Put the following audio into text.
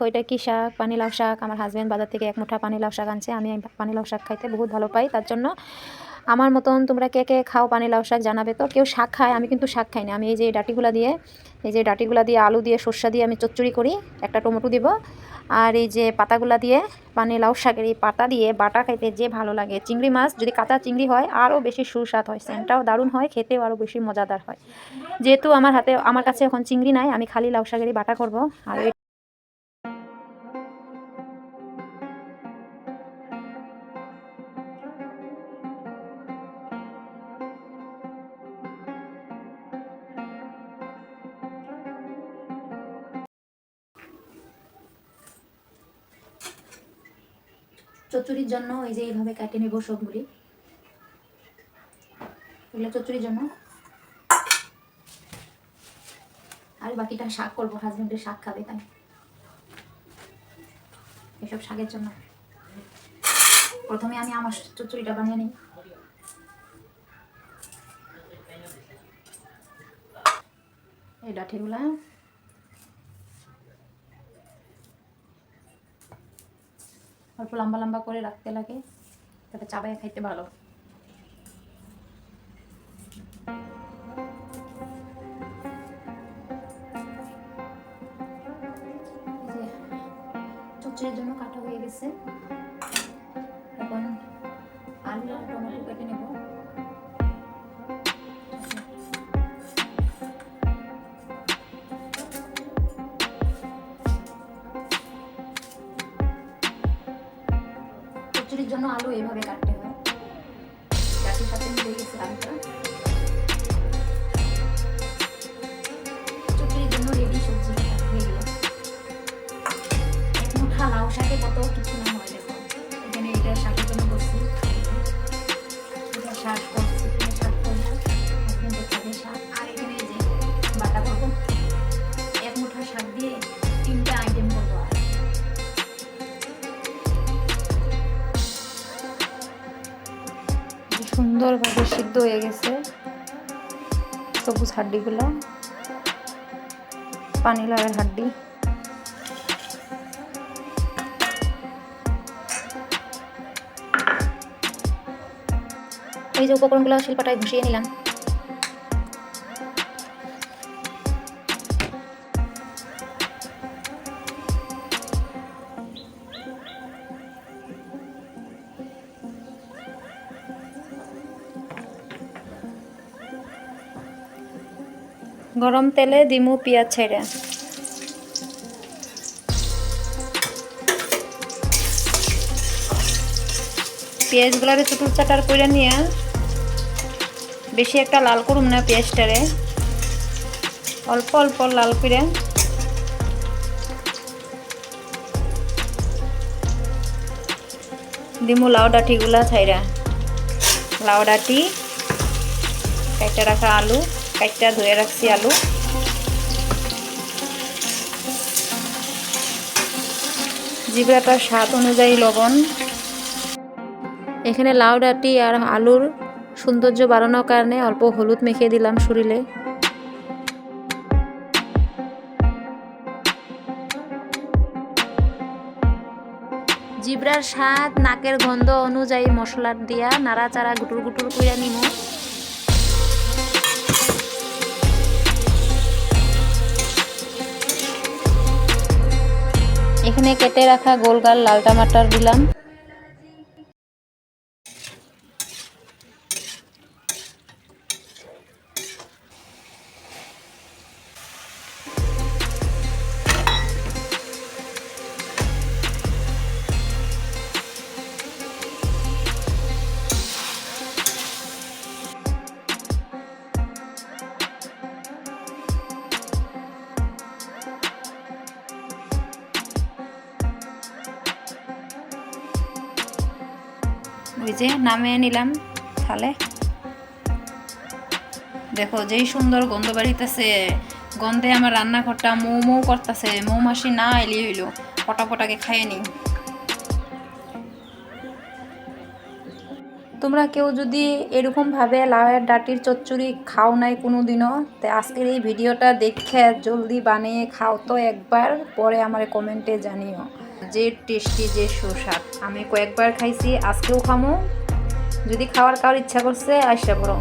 দেখো এটা কি শাক, পানিলাউ শাক। আমার হাজব্যান্ড বাজার থেকে এক মুঠা পানিলাউ শাক আনছে। আমি পানিলাউ শাক খাইতে বহুত ভালো পাই, তার জন্য আমার মতন তোমরা কে কে খাও পানিলাউ শাক জানাবে। তো কেউ শাক খায়, আমি কিন্তু শাক খাই না। আমি এই যে ডাঁটিগুলা দিয়ে আলু দিয়ে সর্ষা দিয়ে আমি চচ্চড়ি করি, একটা টমেটো দিব, আর এই যে পাতাগুলা দিয়ে পানিলাউ শাকের এই পাতা দিয়ে বাটা খাইতে যে ভালো লাগে। চিংড়ি মাছ যদি কাঁচা চিংড়ি হয় আরও বেশি সুস্বাদ হয়, সেন্টটাও দারুণ হয়, খেতেও আরও বেশি মজাদার হয়। যেহেতু আমার কাছে এখন চিংড়ি নাই, আমি খালি লাউ শাকেরই বাটা করব। আর চচ্চড়ির জন্য এই যে এইভাবে কাটে নেব সবগুলি, এগুলো চচ্চড়ির জন্য। আর বাকিটা শাক করবো, হাজবেন্ডের শাক খাবে, তাই এসব শাকের জন্য প্রথমে আমি আমার চচ্চড়িটা বানিয়ে নিই। এই ডাঁটিগুলা অল্প লম্বা লম্বা করে রাখতে লাগে, তাতে চাবায় খাইতে ভালো। চচ্চড়ির জন্য কাটা হয়ে গেছে, এখন আলু আর টমেটো কেটে নেব। চচ্চড়ির জন্য আলু এইভাবে কাটতে হয়, ডাঁটির সাথে মিলে গেছে আলুটা। চচ্চড়ির জন্য রেডি সবজি হয়ে গেল। এক মুঠা লাউ শাকে কত কিছু না হয়, দেখো এখানে এটা শাকের জন্য করছি, এটা শাক করছি, এটা শাক করবো, হাজবেন্ডের খাবে শাক। আর এখানে এই যে বাটা করবো, এক মুঠা শাক দিয়ে 3টা আইটেম করবো। আর সুন্দরভাবে সিদ্ধ হয়ে গেছে সবুজ হাড্ডিগুলো, পানিলাউয়ের হাড্ডি। এই যে উপকরণগুলো শিলপাটায় ঘুষিয়ে নিলাম। গরম তেলে দিমু পেঁয়াজ ছেড়ে, পেঁয়াজগুলারে চুটুর চাটার করে নিয়ে বেশি একটা লাল করুম না, পেঁয়াজটারে অল্প অল্প লাল করে দিমু লাউ ডাঁটিগুলা ছাইরা। লাউ ডাঁটি, কাইটা রাখা আলু, কাইটা ধুয়ে রাখছি আলু, জিব্রাটার স্বাদ অনুযায়ী লবণ। এখানে লাউ ডাঁটি আর আলুর সৌন্দর্য বাড়ানোর কারণে অল্প হলুদ মেখে দিলাম শরীরে। জিব্রার স্বাদ নাকের গন্ধ অনুযায়ী মশলা দিয়া নাড়াচাড়া গুটুর গুটুর করে নিমু। এখানে কেটে রাখা গোলগাল লাল টমাটার দিলাম। ওই যে নামিয়ে নিলাম থালে। দেখো যেই সুন্দর গন্ধ বাড়িতেছে, গন্ধে আমার রান্নাঘরটা মৌ মৌ করতেছে। মৌমাছি না এলি হইল, পটাপটাকে খাইয়ে নিই। তোমরা কেউ যদি এরকমভাবে লাউয়ের ডাঁটির চচ্চড়ি খাও নাই কোনো দিনও, তো আজকের এই ভিডিওটা দেখে জলদি বানিয়ে খাও তো একবার, পরে আমার কমেন্টে জানিও। যে টেস্টি, যে সুস্বাদ। আমি কয়েকবার খাইছি, আজকেও খামো। যদি খাওয়ার কারোর ইচ্ছা করছে আইসা পড়ো।